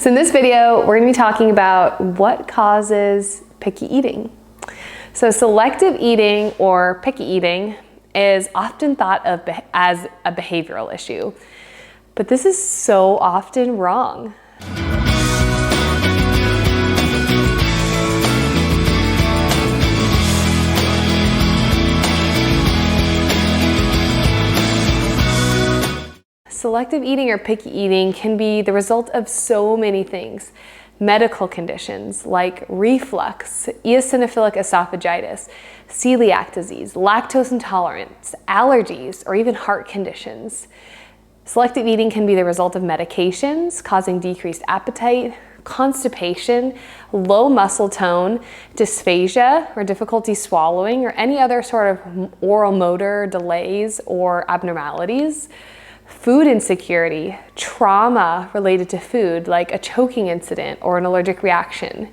So in this video, we're going to be talking about what causes picky eating. So selective eating or picky eating is often thought of as a behavioral issue, but this is so often wrong. Selective eating or picky eating can be the result of so many things. Medical conditions like reflux, eosinophilic esophagitis, celiac disease, lactose intolerance, allergies, or even heart conditions. Selective eating can be the result of medications causing decreased appetite, constipation, low muscle tone, dysphagia or difficulty swallowing, or any other sort of oral motor delays or abnormalities. Food insecurity, trauma related to food like a choking incident or an allergic reaction,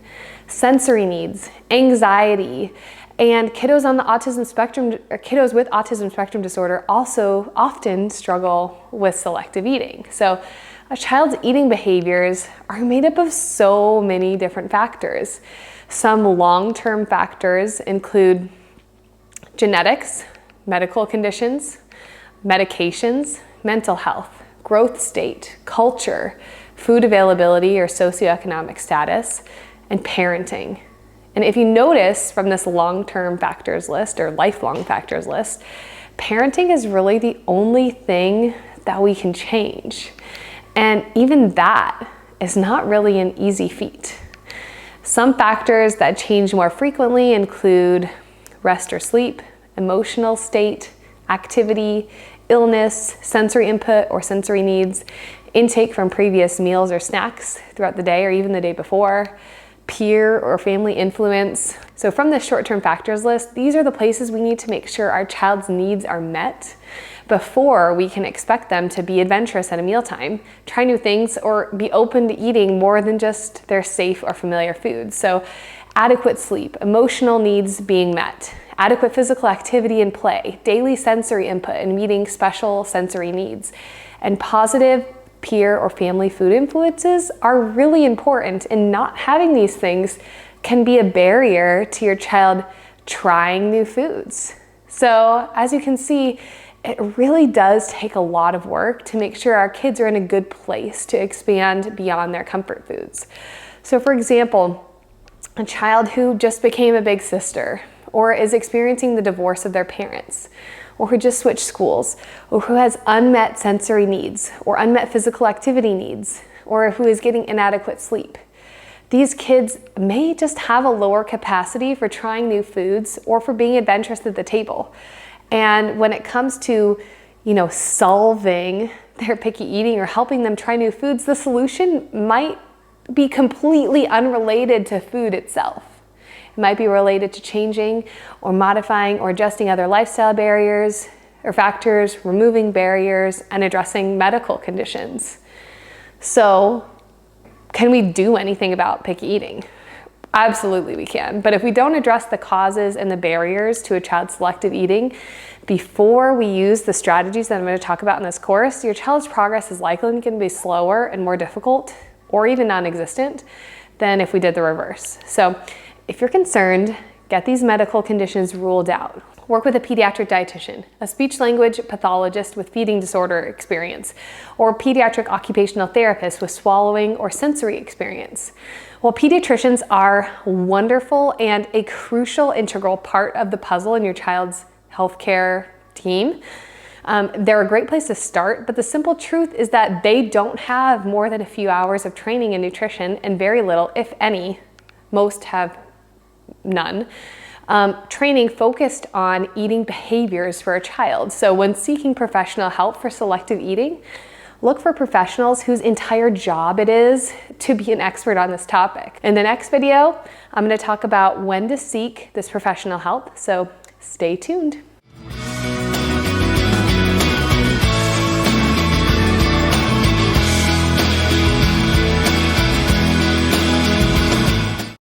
sensory needs, anxiety, and kiddos on the autism spectrum, or kiddos with autism spectrum disorder also often struggle with selective eating. So a child's eating behaviors are made up of so many different factors. Some long-term factors include genetics, medical conditions, medications, mental health, growth state, culture, food availability or socioeconomic status, and parenting. And if you notice from this long-term factors list or lifelong factors list, parenting is really the only thing that we can change. And even that is not really an easy feat. Some factors that change more frequently include rest or sleep, emotional state, activity, illness, sensory input or sensory needs, intake from previous meals or snacks throughout the day or even the day before, peer or family influence. So from this short-term factors list, these are the places we need to make sure our child's needs are met before we can expect them to be adventurous at a mealtime, try new things, or be open to eating more than just their safe or familiar foods. So adequate sleep, emotional needs being met, adequate physical activity and play, daily sensory input and meeting special sensory needs, and positive peer or family food influences are really important, and not having these things can be a barrier to your child trying new foods. So as you can see, it really does take a lot of work to make sure our kids are in a good place to expand beyond their comfort foods. So for example, a child who just became a big sister, or is experiencing the divorce of their parents, or who just switched schools, or who has unmet sensory needs, or unmet physical activity needs, or who is getting inadequate sleep. These kids may just have a lower capacity for trying new foods or for being adventurous at the table. And when it comes to, solving their picky eating or helping them try new foods, the solution might be completely unrelated to food itself. It might be related to changing or modifying or adjusting other lifestyle barriers or factors, removing barriers, and addressing medical conditions. So, can we do anything about picky eating? Absolutely we can, but if we don't address the causes and the barriers to a child's selective eating before we use the strategies that I'm going to talk about in this course, your child's progress is likely going to be slower and more difficult or even non-existent than if we did the reverse. So if you're concerned, get these medical conditions ruled out. Work with a pediatric dietitian, a speech-language pathologist with feeding disorder experience, or a pediatric occupational therapist with swallowing or sensory experience. While pediatricians are wonderful and a crucial integral part of the puzzle in your child's healthcare team, they're a great place to start, but the simple truth is that they don't have more than a few hours of training in nutrition, and very little, if any, most have none, training focused on eating behaviors for a child. So when seeking professional help for selective eating, look for professionals whose entire job it is to be an expert on this topic. In the next video, I'm going to talk about when to seek this professional help, so stay tuned.